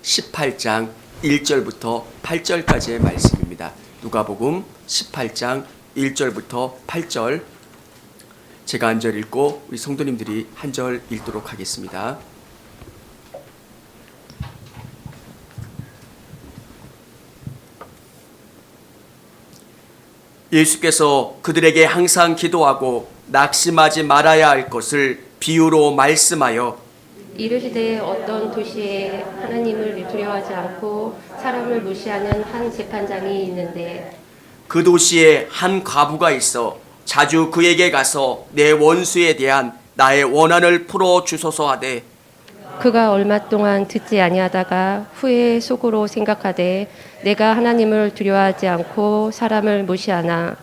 18장 1절부터 8절까지의 말씀입니다. 누가복음 18장 1절부터 8절, 제가 한 절 읽고 우리 성도님들이 한 절 읽도록 하겠습니다. 예수께서 그들에게 항상 기도하고 낙심하지 말아야 할 것을 비유로 말씀하여 이르시되 어떤 도시에 하나님을 두려워하지 않고 사람을 무시하는 한 재판장이 있는데 그 도시에 한 과부가 있어 자주 그에게 가서 내 원수에 대한 나의 원한을 풀어 주소서 하되 그가 얼마 동안 듣지 아니하다가 후에 속으로 생각하되 내가 하나님을 두려워하지 않고 사람을 무시하나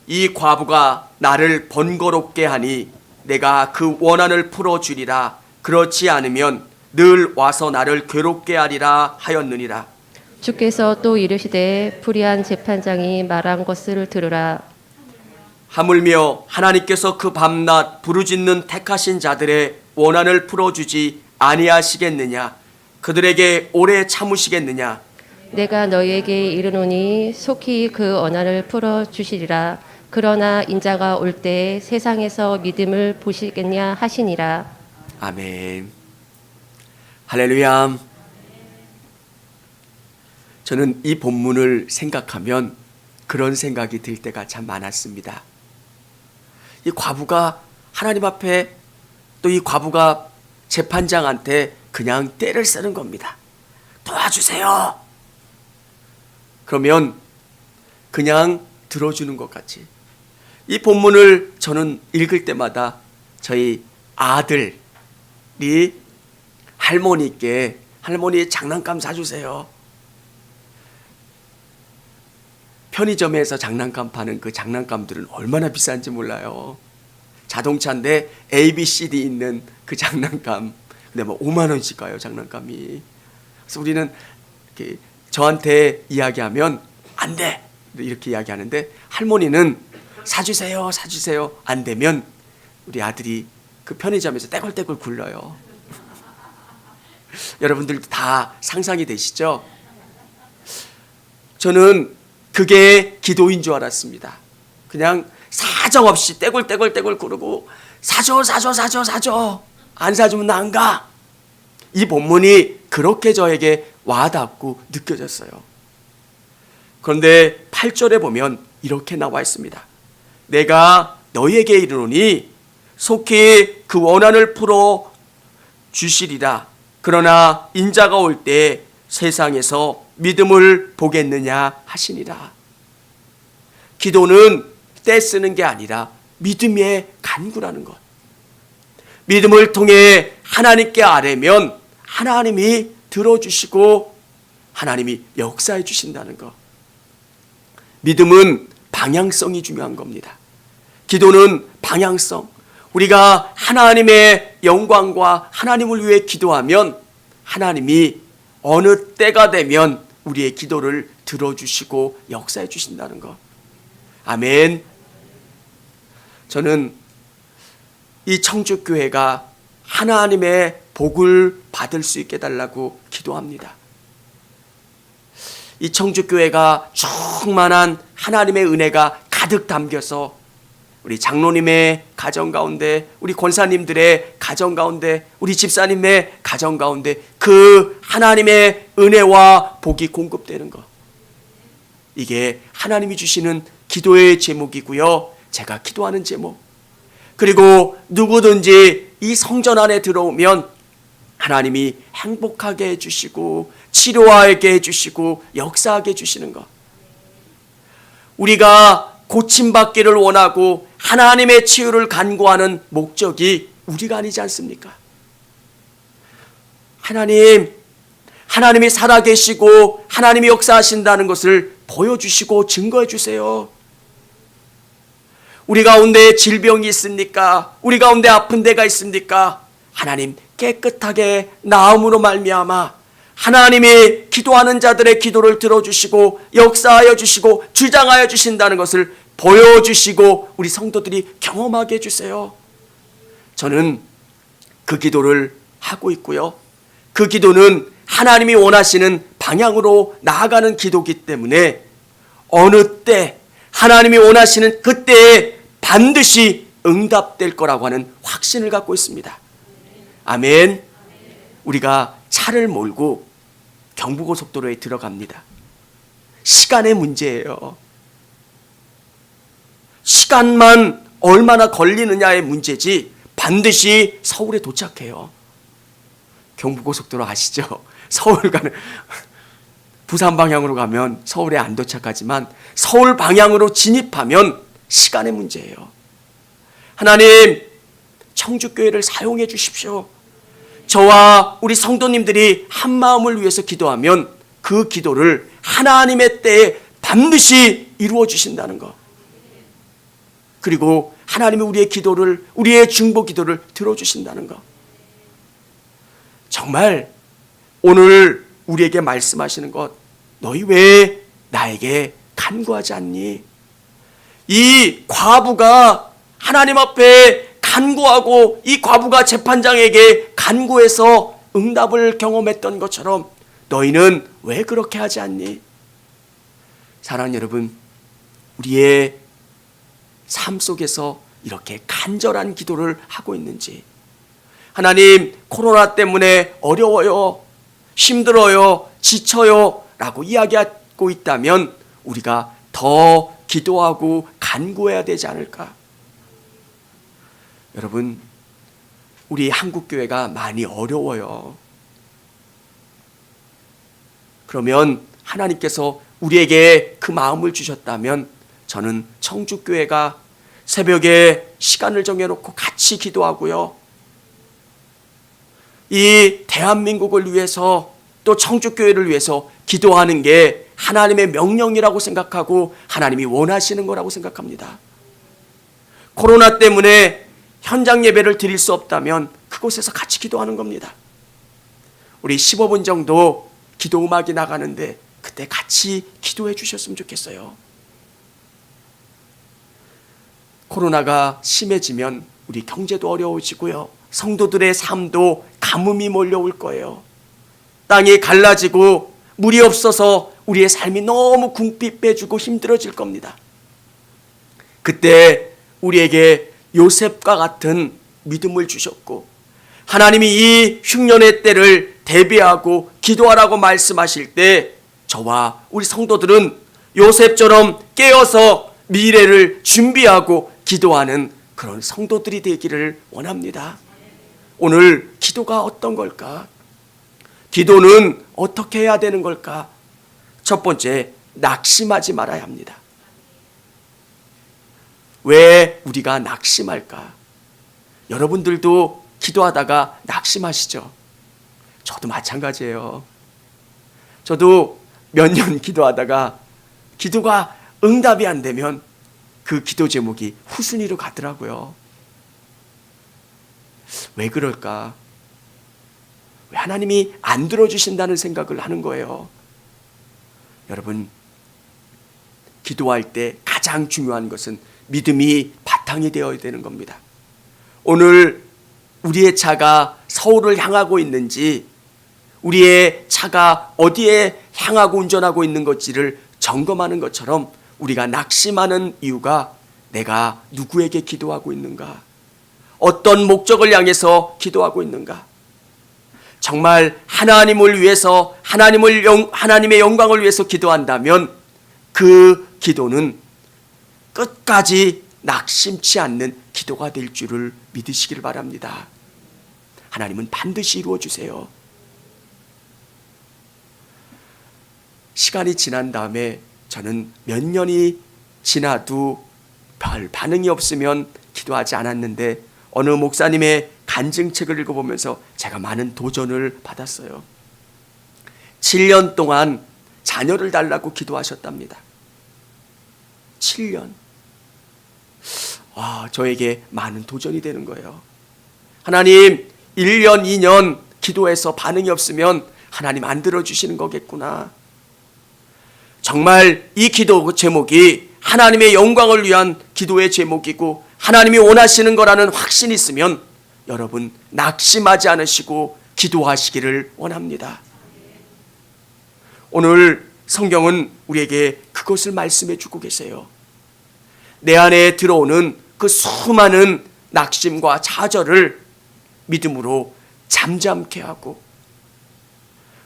이 과부가 나를 번거롭게 하니 내가 그 원한을 풀어 주리라. 그렇지 않으면 늘 와서 나를 괴롭게 하리라 하였느니라. 주께서 또 이르시되 불의한 재판장이 말한 것을 들으라. 하물며 하나님께서 그 밤낮 부르짖는 택하신 자들의 원한을 풀어주지 아니하시겠느냐? 그들에게 오래 참으시겠느냐? 내가 너희에게 이르노니 속히 그 원한을 풀어 주시리라. 그러나 인자가 올 때 세상에서 믿음을 보시겠냐 하시니라. 아멘. 할렐루야. 저는 이 본문을 생각하면 그런 생각이 들 때가 참 많았습니다. 이 과부가 하나님 앞에, 또 이 과부가 재판장한테 그냥 떼를 쓰는 겁니다. 도와주세요. 그러면 그냥 들어주는 것 같이. 이 본문을 저는 읽을 때마다 저희 아들이 할머니께, 할머니 장난감 사주세요. 편의점에서 장난감 파는 그 장난감들은 얼마나 비싼지 몰라요. 자동차인데 A, B, C, D 있는 그 장난감. 근데 뭐 5만 원씩 가요, 장난감이. 그래서 우리는 이렇게 저한테 이야기하면 안 돼! 이렇게 이야기하는데 할머니는 사주세요, 사주세요. 안 되면 우리 아들이 그 편의점에서 떼굴떼굴 굴러요. 여러분들도 다 상상이 되시죠? 저는 그게 기도인 줄 알았습니다. 그냥 사정없이 떼굴떼굴 구르고 사줘. 안 사주면 나 안 가. 이 본문이 그렇게 저에게 와닿고 느껴졌어요. 그런데 8절에 보면 이렇게 나와 있습니다. 내가 너희에게 이르노니 속히 그 원한을 풀어 주시리라. 그러나 인자가 올 때 세상에서 믿음을 보겠느냐 하시니라. 기도는 떼쓰는 게 아니라 믿음의 간구라는 것. 믿음을 통해 하나님께 아뢰면 하나님이 들어주시고 하나님이 역사해 주신다는 것. 믿음은 방향성이 중요한 겁니다. 기도는 방향성. 우리가 하나님의 영광과 하나님을 위해 기도하면 하나님이 어느 때가 되면 우리의 기도를 들어주시고 역사해 주신다는 것. 아멘. 저는 이 청주교회가 하나님의 복을 받을 수 있게 해달라고 기도합니다. 이 청주교회가 충만한 하나님의 은혜가 가득 담겨서 우리 장로님의 가정 가운데, 우리 권사님들의 가정 가운데, 우리 집사님의 가정 가운데 그 하나님의 은혜와 복이 공급되는 것. 이게 하나님이 주시는 기도의 제목이고요. 제가 기도하는 제목. 그리고 누구든지 이 성전 안에 들어오면 하나님이 행복하게 해주시고 치료하게 해주시고 역사하게 해주시는 것. 우리가 고침받기를 원하고 하나님의 치유를 간구하는 목적이 우리가 아니지 않습니까? 하나님이 살아계시고 하나님이 역사하신다는 것을 보여주시고 증거해 주세요. 우리 가운데 질병이 있습니까? 우리 가운데 아픈 데가 있습니까? 하나님 깨끗하게 나음으로 말미암아 하나님이 기도하는 자들의 기도를 들어주시고 역사하여 주시고 주장하여 주신다는 것을 보여주시고 우리 성도들이 경험하게 해주세요. 저는 그 기도를 하고 있고요. 그 기도는 하나님이 원하시는 방향으로 나아가는 기도이기 때문에 어느 때 하나님이 원하시는 그때에 반드시 응답될 거라고 하는 확신을 갖고 있습니다. 아멘. 우리가 차를 몰고 경부고속도로에 들어갑니다. 시간의 문제예요. 시간만 얼마나 걸리느냐의 문제지 반드시 서울에 도착해요. 경부고속도로 아시죠? 서울 가는 부산 방향으로 가면 서울에 안 도착하지만 서울 방향으로 진입하면 시간의 문제예요. 하나님, 청주교회를 사용해 주십시오. 저와 우리 성도님들이 한 마음을 위해서 기도하면 그 기도를 하나님의 때에 반드시 이루어 주신다는 것. 그리고 하나님이 우리의 기도를, 우리의 중보 기도를 들어주신다는 것. 정말 오늘 우리에게 말씀하시는 것, 너희 왜 나에게 간구하지 않니? 이 과부가 하나님 앞에 간구하고 이 과부가 재판장에게 간구해서 응답을 경험했던 것처럼 너희는 왜 그렇게 하지 않니? 사랑하는 여러분, 우리의 삶 속에서 이렇게 간절한 기도를 하고 있는지, 하나님, 코로나 때문에 어려워요, 힘들어요, 지쳐요 라고 이야기하고 있다면 우리가 더 기도하고 간구해야 되지 않을까? 여러분, 우리 한국교회가 많이 어려워요. 그러면 하나님께서 우리에게 그 마음을 주셨다면 저는 청주교회가 새벽에 시간을 정해놓고 같이 기도하고요, 이 대한민국을 위해서 또 청주교회를 위해서 기도하는 게 하나님의 명령이라고 생각하고 하나님이 원하시는 거라고 생각합니다. 코로나 때문에 현장 예배를 드릴 수 없다면 그곳에서 같이 기도하는 겁니다. 우리 15분 정도 기도 음악이 나가는데 그때 같이 기도해 주셨으면 좋겠어요. 코로나가 심해지면 우리 경제도 어려워지고요, 성도들의 삶도 가뭄이 몰려올 거예요. 땅이 갈라지고 물이 없어서 우리의 삶이 너무 궁핍 빼주고 힘들어질 겁니다. 그때 우리에게 요셉과 같은 믿음을 주셨고 하나님이 이 흉년의 때를 대비하고 기도하라고 말씀하실 때 저와 우리 성도들은 요셉처럼 깨어서 미래를 준비하고 기도하는 그런 성도들이 되기를 원합니다. 오늘 기도가 어떤 걸까? 기도는 어떻게 해야 되는 걸까? 첫 번째, 낙심하지 말아야 합니다. 왜 우리가 낙심할까? 여러분들도 기도하다가 낙심하시죠? 저도 마찬가지예요. 저도 몇 년 기도하다가 기도가 응답이 안 되면 그 기도 제목이 후순위로 가더라고요. 왜 그럴까? 왜 하나님이 안 들어주신다는 생각을 하는 거예요. 여러분, 기도할 때 가장 중요한 것은 믿음이 바탕이 되어야 되는 겁니다. 오늘 우리의 차가 서울을 향하고 있는지, 우리의 차가 어디에 향하고 운전하고 있는 건지를 점검하는 것처럼 우리가 낙심하는 이유가 내가 누구에게 기도하고 있는가? 어떤 목적을 향해서 기도하고 있는가? 정말 하나님을 위해서, 하나님의 영광을 위해서 기도한다면 그 기도는 끝까지 낙심치 않는 기도가 될 줄을 믿으시기를 바랍니다. 하나님은 반드시 이루어 주세요. 시간이 지난 다음에 저는 몇 년이 지나도 별 반응이 없으면 기도하지 않았는데 어느 목사님의 간증책을 읽어보면서 제가 많은 도전을 받았어요. 7년 동안 자녀를 달라고 기도하셨답니다. 7년. 저에게 많은 도전이 되는 거예요. 하나님, 1년, 2년 기도해서 반응이 없으면 하나님 안 들어주시는 거겠구나. 정말 이 기도 제목이 하나님의 영광을 위한 기도의 제목이고 하나님이 원하시는 거라는 확신이 있으면 여러분 낙심하지 않으시고 기도하시기를 원합니다. 오늘 성경은 우리에게 그것을 말씀해 주고 계세요. 내 안에 들어오는 그 수많은 낙심과 좌절을 믿음으로 잠잠케 하고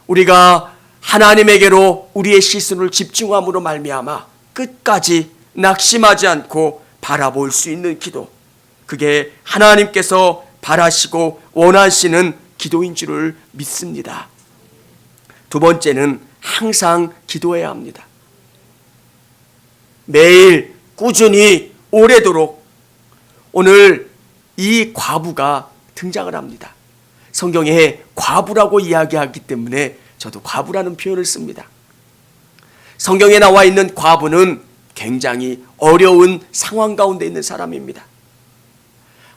우리가 하나님에게로 우리의 시선을 집중함으로 말미암아 끝까지 낙심하지 않고 바라볼 수 있는 기도, 그게 하나님께서 바라시고 원하시는 기도인 줄을 믿습니다. 두 번째는 항상 기도해야 합니다. 매일 꾸준히 오래도록. 오늘 이 과부가 등장을 합니다. 성경에 과부라고 이야기하기 때문에 저도 과부라는 표현을 씁니다. 성경에 나와 있는 과부는 굉장히 어려운 상황 가운데 있는 사람입니다.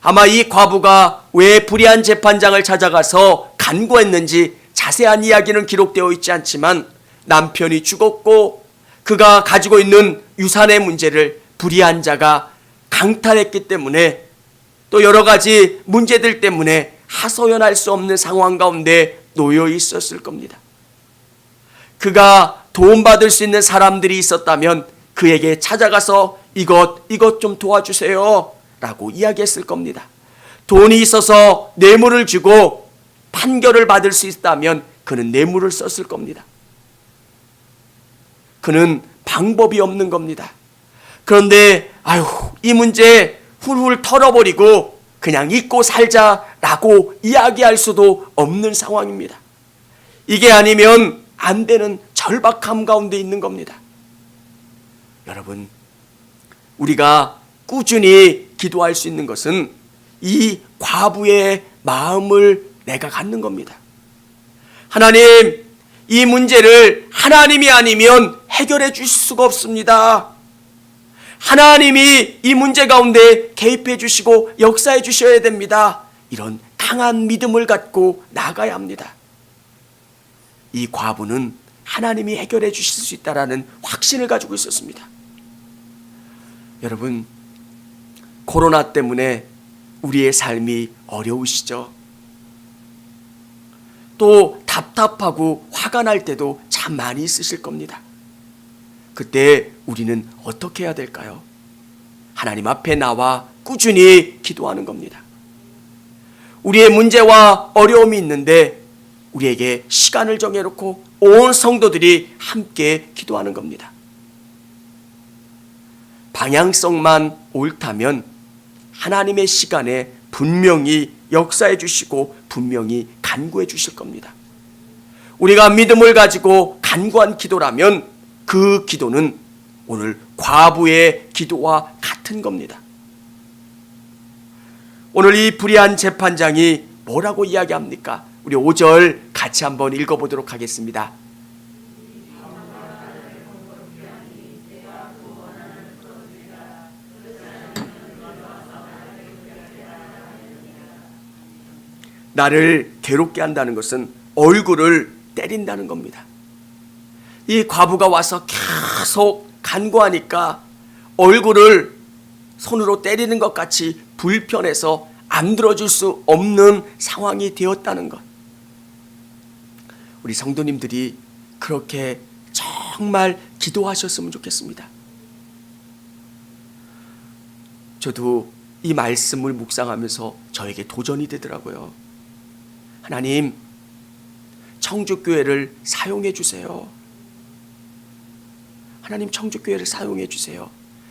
아마 이 과부가 왜 불의한 재판장을 찾아가서 간구했는지 자세한 이야기는 기록되어 있지 않지만 남편이 죽었고 그가 가지고 있는 유산의 문제를 불의한 자가 강탈했기 때문에 또 여러 가지 문제들 때문에 하소연할 수 없는 상황 가운데 놓여 있었을 겁니다. 그가 도움받을 수 있는 사람들이 있었다면 그에게 찾아가서 이것 좀 도와주세요 라고 이야기했을 겁니다. 돈이 있어서 뇌물을 주고 판결을 받을 수 있다면 그는 뇌물을 썼을 겁니다. 그는 방법이 없는 겁니다. 그런데 이 문제 훌훌 털어버리고 그냥 잊고 살자라고 이야기할 수도 없는 상황입니다. 이게 아니면 안 되는 절박함 가운데 있는 겁니다. 여러분, 우리가 꾸준히 기도할 수 있는 것은 이 과부의 마음을 내가 갖는 겁니다. 하나님, 이 문제를 하나님이 아니면 해결해 주실 수가 없습니다. 하나님이 이 문제 가운데 개입해 주시고 역사해 주셔야 됩니다. 이런 강한 믿음을 갖고 나가야 합니다. 이 과부는 하나님이 해결해 주실 수 있다라는 확신을 가지고 있었습니다. 여러분, 코로나 때문에 우리의 삶이 어려우시죠? 또 답답하고 화가 날 때도 참 많이 있으실 겁니다. 그때 우리는 어떻게 해야 될까요? 하나님 앞에 나와 꾸준히 기도하는 겁니다. 우리의 문제와 어려움이 있는데 우리에게 시간을 정해놓고 온 성도들이 함께 기도하는 겁니다. 방향성만 옳다면 하나님의 시간에 분명히 역사해 주시고 분명히 간구해 주실 겁니다. 우리가 믿음을 가지고 간구한 기도라면 그 기도는 오늘 과부의 기도와 같은 겁니다. 오늘 이 불의한 재판장이 뭐라고 이야기합니까? 우리 5절 같이 한번 읽어보도록 하겠습니다. 나를 괴롭게 한다는 것은 얼굴을 때린다는 겁니다. 이 과부가 와서 계속 간구하니까 얼굴을 손으로 때리는 것 같이 불편해서 안 들어줄 수 없는 상황이 되었다는 것. 우리 성도님들이 그렇게 정말 기도하셨으면 좋겠습니다. 저도 이 말씀을 묵상하면서 저에게 도전이 되더라고요. 하나님, 청주교회를 사용해 주세요. 하나님, 청주교회를 사용해 주세요.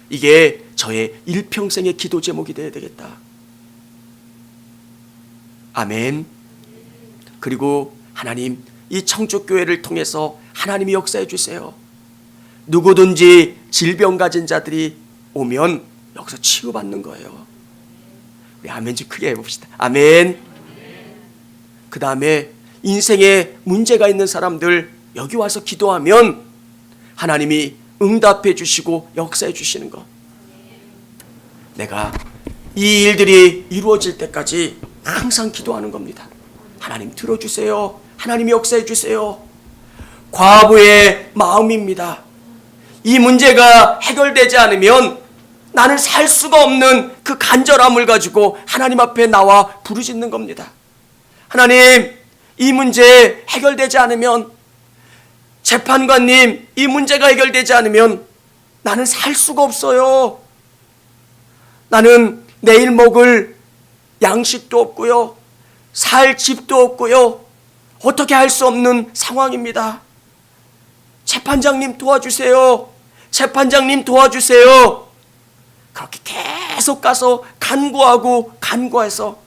이게 저의 일평생의 기도 제목이 되어야 되겠다. 아멘. 그리고 하나님, 이 청주교회를 통해서 하나님이 역사해 주세요. 누구든지 질병 가진 자들이 오면 여기서 치유받는 거예요. 우리 아멘 좀 크게 해봅시다. 아멘. 그 다음에 인생에 문제가 있는 사람들 여기 와서 기도하면 하나님이 응답해 주시고 역사해 주시는 것. 내가 이 일들이 이루어질 때까지 항상 기도하는 겁니다. 하나님 들어주세요. 하나님이 역사해 주세요. 과부의 마음입니다. 이 문제가 해결되지 않으면 나는 살 수가 없는 그 간절함을 가지고 하나님 앞에 나와 부르짖는 겁니다. 하나님, 이 문제 해결되지 않으면 재판관님, 이 문제가 해결되지 않으면 나는 살 수가 없어요. 나는 내일 먹을 양식도 없고요. 살 집도 없고요. 어떻게 할 수 없는 상황입니다. 재판장님 도와주세요. 재판장님 도와주세요. 그렇게 계속 가서 간구해서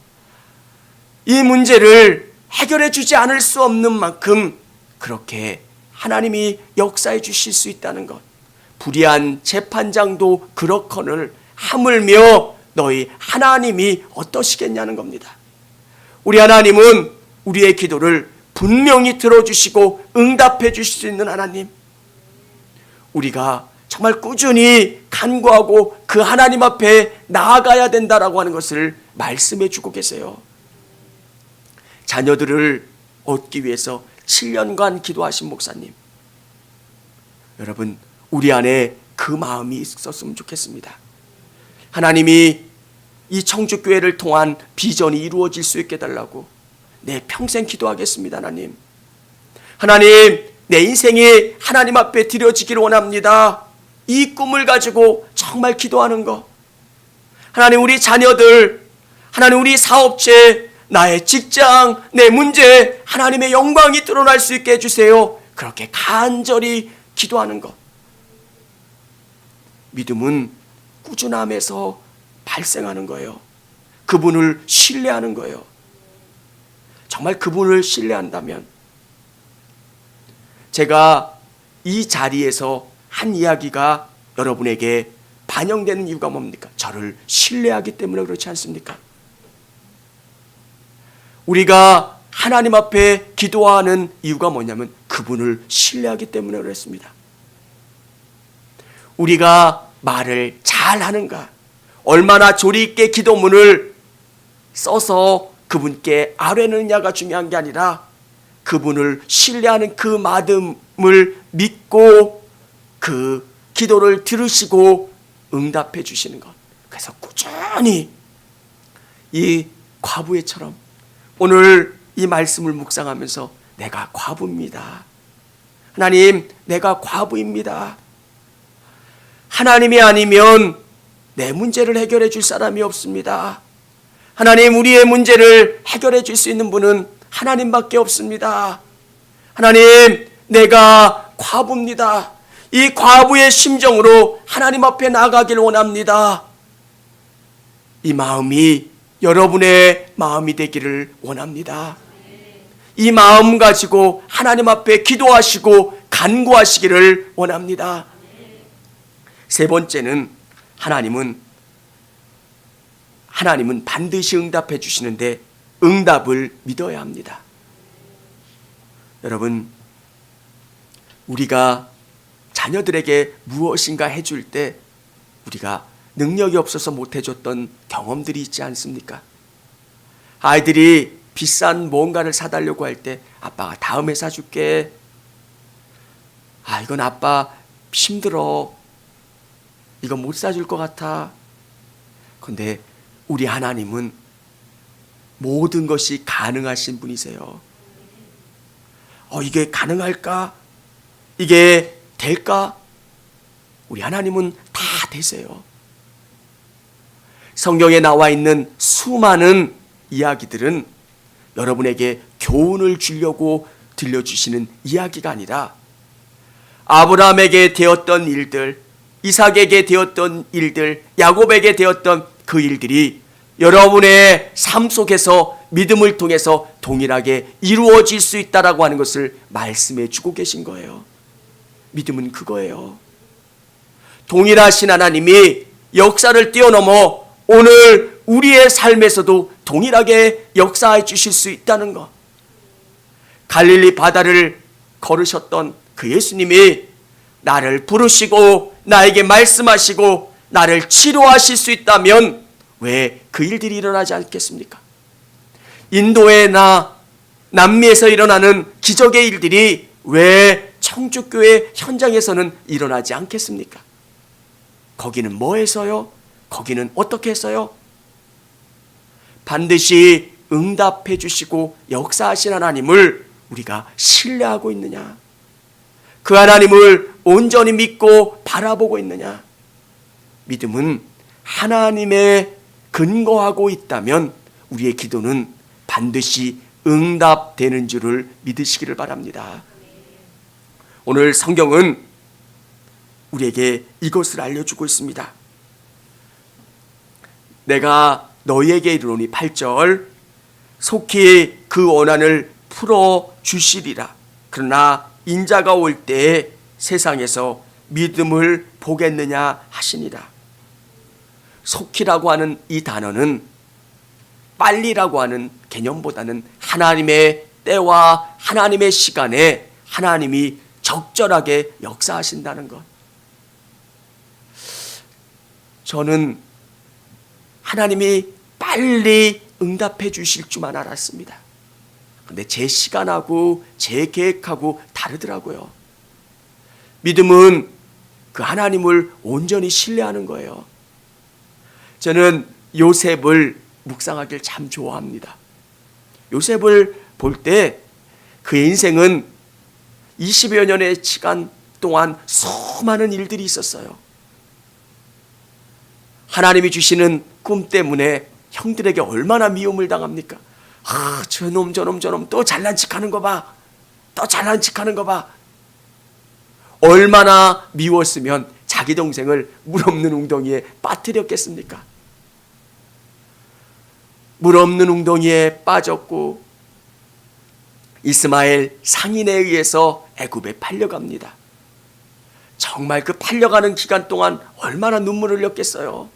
이 문제를 해결해 주지 않을 수 없는 만큼 그렇게 하나님이 역사해 주실 수 있다는 것. 불의한 재판장도 그렇거늘 하물며 너희 하나님이 어떠시겠냐는 겁니다. 우리 하나님은 우리의 기도를 분명히 들어주시고 응답해 주실 수 있는 하나님. 우리가 정말 꾸준히 간구하고 그 하나님 앞에 나아가야 된다라고 하는 것을 말씀해 주고 계세요. 자녀들을 얻기 위해서 7년간 기도하신 목사님. 여러분, 우리 안에 그 마음이 있었으면 좋겠습니다. 하나님이 이 청주교회를 통한 비전이 이루어질 수 있게 해달라고 내 평생 기도하겠습니다. 하나님, 하나님, 내 인생이 하나님 앞에 드려지기를 원합니다. 이 꿈을 가지고 정말 기도하는 것. 하나님, 우리 자녀들, 하나님, 우리 사업체, 나의 직장, 내 문제, 하나님의 영광이 드러날 수 있게 해주세요. 그렇게 간절히 기도하는 것. 믿음은 꾸준함에서 발생하는 거예요. 그분을 신뢰하는 거예요. 정말 그분을 신뢰한다면, 제가 이 자리에서 한 이야기가 여러분에게 반영되는 이유가 뭡니까? 저를 신뢰하기 때문에 그렇지 않습니까? 우리가 하나님 앞에 기도하는 이유가 뭐냐면 그분을 신뢰하기 때문에 그렇습니다. 우리가 말을 잘하는가, 얼마나 조리 있게 기도문을 써서 그분께 아뢰느냐가 중요한 게 아니라 그분을 신뢰하는 그 마음을 믿고 그 기도를 들으시고 응답해 주시는 것. 그래서 꾸준히 이 과부애처럼 오늘 이 말씀을 묵상하면서 내가 과부입니다. 하나님, 내가 과부입니다. 하나님이 아니면 내 문제를 해결해 줄 사람이 없습니다. 하나님, 우리의 문제를 해결해 줄 수 있는 분은 하나님밖에 없습니다. 하나님, 내가 과부입니다. 이 과부의 심정으로 하나님 앞에 나가길 원합니다. 이 마음이 여러분의 마음이 되기를 원합니다. 이 마음 가지고 하나님 앞에 기도하시고 간구하시기를 원합니다. 세 번째는 하나님은 반드시 응답해 주시는데 응답을 믿어야 합니다. 여러분, 우리가 자녀들에게 무엇인가 해줄 때 우리가 능력이 없어서 못해줬던 경험들이 있지 않습니까? 아이들이 비싼 뭔가를 사달라고 할 때 아빠가 다음에 사줄게. 이건 아빠 힘들어. 이건 못 사줄 것 같아. 그런데 우리 하나님은 모든 것이 가능하신 분이세요. 이게 가능할까? 이게 될까? 우리 하나님은 다 되세요. 성경에 나와 있는 수많은 이야기들은 여러분에게 교훈을 주려고 들려주시는 이야기가 아니라 아브라함에게 되었던 일들, 이삭에게 되었던 일들, 야곱에게 되었던 그 일들이 여러분의 삶 속에서 믿음을 통해서 동일하게 이루어질 수 있다라고 하는 것을 말씀해 주고 계신 거예요. 믿음은 그거예요. 동일하신 하나님이 역사를 뛰어넘어 오늘 우리의 삶에서도 동일하게 역사해 주실 수 있다는 것. 갈릴리 바다를 걸으셨던 그 예수님이 나를 부르시고 나에게 말씀하시고 나를 치료하실 수 있다면 왜 그 일들이 일어나지 않겠습니까? 인도에나 남미에서 일어나는 기적의 일들이 왜 청주교회 현장에서는 일어나지 않겠습니까? 거기는 뭐 해서요? 거기는 어떻게 했어요? 반드시 응답해 주시고 역사하신 하나님을 우리가 신뢰하고 있느냐? 그 하나님을 온전히 믿고 바라보고 있느냐? 믿음은 하나님에 근거하고 있다면 우리의 기도는 반드시 응답되는 줄을 믿으시기를 바랍니다. 오늘 성경은 우리에게 이것을 알려주고 있습니다. 내가 너희에게 이르노니 8절 속히 그 원한을 풀어주시리라. 그러나 인자가 올 때에 세상에서 믿음을 보겠느냐 하시니라. 속히라고 하는 이 단어는 빨리라고 하는 개념보다는 하나님의 때와 하나님의 시간에 하나님이 적절하게 역사하신다는 것. 저는 하나님이 빨리 응답해 주실 줄만 알았습니다. 그런데 제 시간하고 제 계획하고 다르더라고요. 믿음은 그 하나님을 온전히 신뢰하는 거예요. 저는 요셉을 묵상하길 참 좋아합니다. 요셉을 볼 때 그의 인생은 20여 년의 시간 동안 수많은 일들이 있었어요. 하나님이 주시는 꿈 때문에 형들에게 얼마나 미움을 당합니까? 저놈 또 잘난 척하는 거 봐. 또 잘난 척하는 거 봐. 얼마나 미웠으면 자기 동생을 물 없는 웅덩이에 빠뜨렸겠습니까? 물 없는 웅덩이에 빠졌고 이스마엘 상인에 의해서 애굽에 팔려갑니다. 정말 그 팔려가는 기간 동안 얼마나 눈물을 흘렸겠어요.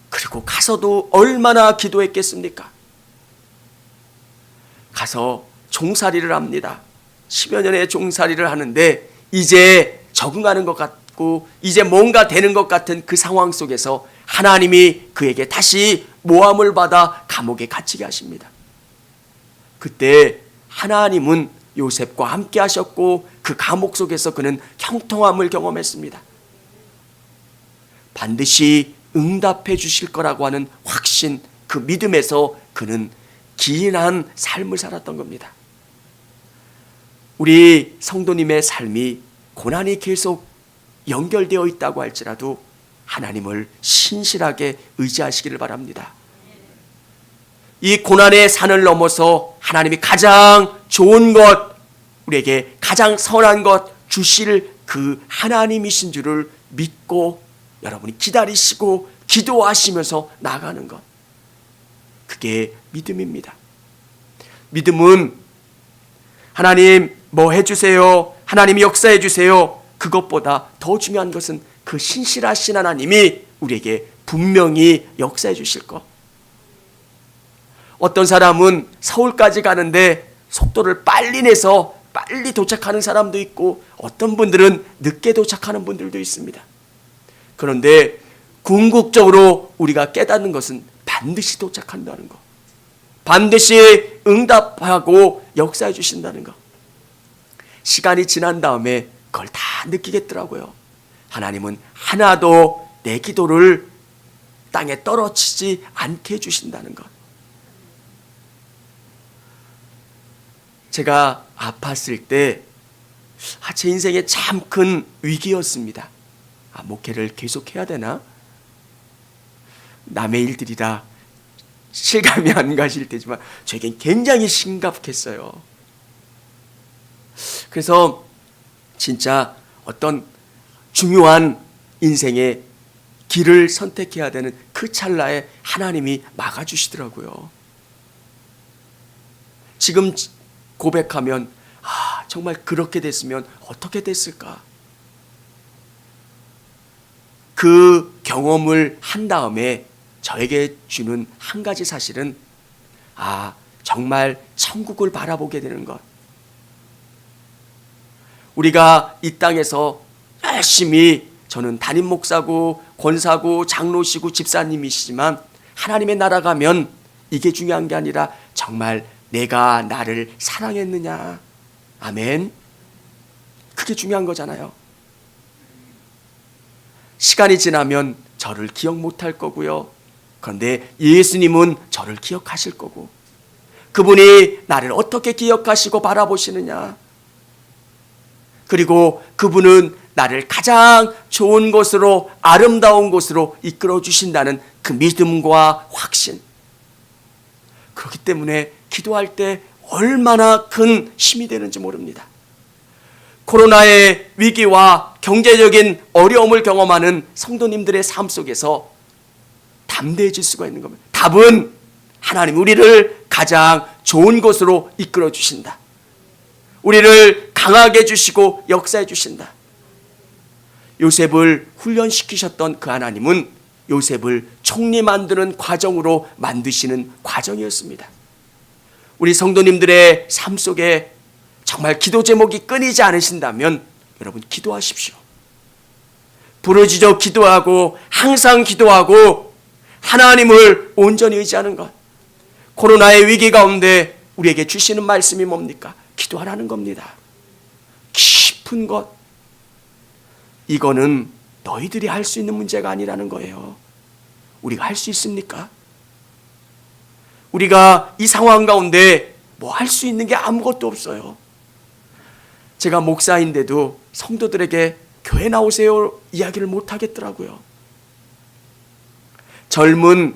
그리고 가서도 얼마나 기도했겠습니까? 가서 종살이를 합니다. 10여 년의 종살이를 하는데 이제 적응하는 것 같고 이제 뭔가 되는 것 같은 그 상황 속에서 하나님이 그에게 다시 모함을 받아 감옥에 갇히게 하십니다. 그때 하나님은 요셉과 함께 하셨고 그 감옥 속에서 그는 형통함을 경험했습니다. 반드시 응답해 주실 거라고 하는 확신, 그 믿음에서 그는 기인한 삶을 살았던 겁니다. 우리 성도님의 삶이 고난이 계속 연결되어 있다고 할지라도 하나님을 신실하게 의지하시기를 바랍니다. 이 고난의 산을 넘어서 하나님이 가장 좋은 것, 우리에게 가장 선한 것 주실 그 하나님이신 줄을 믿고 여러분이 기다리시고 기도하시면서 나가는 것, 그게 믿음입니다. 믿음은 하나님 뭐 해주세요, 하나님이 역사해 주세요, 그것보다 더 중요한 것은 그 신실하신 하나님이 우리에게 분명히 역사해 주실 것. 어떤 사람은 서울까지 가는데 속도를 빨리 내서 빨리 도착하는 사람도 있고 어떤 분들은 늦게 도착하는 분들도 있습니다. 그런데 궁극적으로 우리가 깨닫는 것은 반드시 도착한다는 것, 반드시 응답하고 역사해 주신다는 것. 시간이 지난 다음에 그걸 다 느끼겠더라고요. 하나님은 하나도 내 기도를 땅에 떨어지지 않게 해주신다는 것. 제가 아팠을 때 제 인생에 참 큰 위기였습니다. 목회를 계속해야 되나? 남의 일들이라 실감이 안 가실 때지만 저에겐 굉장히 심각했어요. 그래서 진짜 어떤 중요한 인생의 길을 선택해야 되는 그 찰나에 하나님이 막아주시더라고요. 지금 고백하면 정말 그렇게 됐으면 어떻게 됐을까? 그 경험을 한 다음에 저에게 주는 한 가지 사실은 정말 천국을 바라보게 되는 것. 우리가 이 땅에서 열심히, 저는 담임 목사고 권사고 장로시고 집사님이시지만 하나님의 나라 가면 이게 중요한 게 아니라 정말 내가 나를 사랑했느냐. 아멘. 그게 중요한 거잖아요. 시간이 지나면 저를 기억 못할 거고요. 그런데 예수님은 저를 기억하실 거고, 그분이 나를 어떻게 기억하시고 바라보시느냐. 그리고 그분은 나를 가장 좋은 곳으로, 아름다운 곳으로 이끌어 주신다는 그 믿음과 확신. 그렇기 때문에 기도할 때 얼마나 큰 힘이 되는지 모릅니다. 코로나의 위기와 경제적인 어려움을 경험하는 성도님들의 삶 속에서 담대해질 수가 있는 겁니다. 답은 하나님 우리를 가장 좋은 곳으로 이끌어 주신다. 우리를 강하게 해주시고 역사해 주신다. 요셉을 훈련시키셨던 그 하나님은 요셉을 총리 만드는 과정으로 만드시는 과정이었습니다. 우리 성도님들의 삶 속에 정말 기도 제목이 끊이지 않으신다면 여러분 기도하십시오. 부르짖어 기도하고 항상 기도하고 하나님을 온전히 의지하는 것. 코로나의 위기 가운데 우리에게 주시는 말씀이 뭡니까? 기도하라는 겁니다. 깊은 것. 이거는 너희들이 할 수 있는 문제가 아니라는 거예요. 우리가 할 수 있습니까? 우리가 이 상황 가운데 뭐 할 수 있는 게 아무것도 없어요. 제가 목사인데도 성도들에게 교회 나오세요 이야기를 못 하겠더라고요. 젊은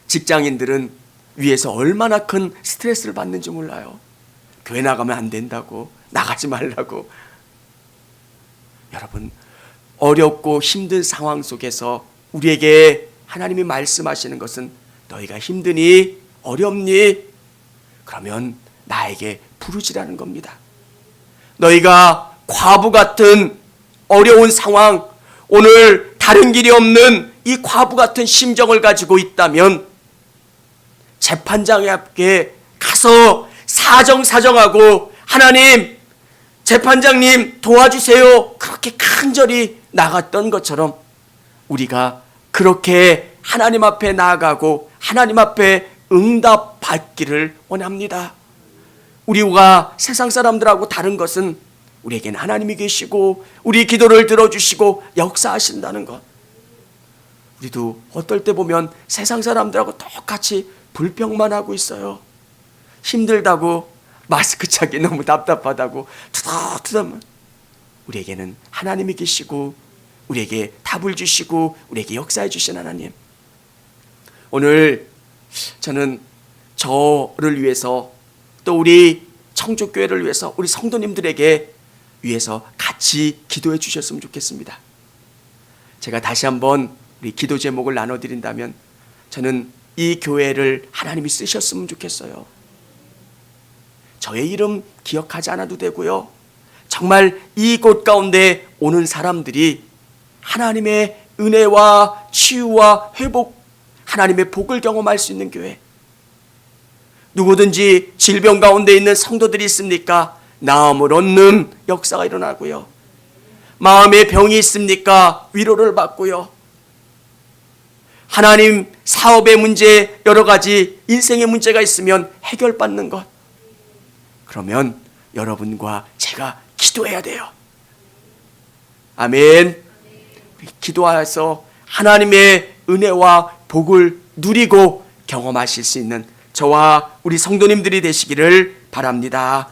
직장인들은 위에서 얼마나 큰 스트레스를 받는지 몰라요. 교회 나가면 안 된다고, 나가지 말라고. 여러분, 어렵고 힘든 상황 속에서 우리에게 하나님이 말씀하시는 것은 너희가 힘드니 어렵니? 그러면 나에게 부르짖으라는 겁니다. 너희가 과부 같은 어려운 상황, 오늘 다른 길이 없는 이 과부 같은 심정을 가지고 있다면 재판장에 앞에 가서 사정하고 하나님, 재판장님 도와주세요. 그렇게 간절히 나갔던 것처럼 우리가 그렇게 하나님 앞에 나아가고 하나님 앞에 응답받기를 원합니다. 우리가 세상 사람들하고 다른 것은 우리에게는 하나님이 계시고 우리 기도를 들어주시고 역사하신다는 것. 우리도 어떨 때 보면 세상 사람들하고 똑같이 불평만 하고 있어요. 힘들다고, 마스크 차기 너무 답답하다고 투덜투덜. 우리에게는 하나님이 계시고 우리에게 답을 주시고 우리에게 역사해 주신 하나님. 오늘 저는 저를 위해서 또 우리 청족교회를 위해서 우리 성도님들에게 위해서 같이 기도해 주셨으면 좋겠습니다. 제가 다시 한번 우리 기도 제목을 나눠드린다면 저는 이 교회를 하나님이 쓰셨으면 좋겠어요. 저의 이름 기억하지 않아도 되고요. 정말 이곳 가운데 오는 사람들이 하나님의 은혜와 치유와 회복, 하나님의 복을 경험할 수 있는 교회. 누구든지 질병 가운데 있는 성도들이 있습니까? 나음을 얻는 역사가 일어나고요. 마음에 병이 있습니까? 위로를 받고요. 하나님 사업의 문제, 여러 가지 인생의 문제가 있으면 해결받는 것. 그러면 여러분과 제가 기도해야 돼요. 아멘. 기도하여서 하나님의 은혜와 복을 누리고 경험하실 수 있는 저와 우리 성도님들이 되시기를 바랍니다.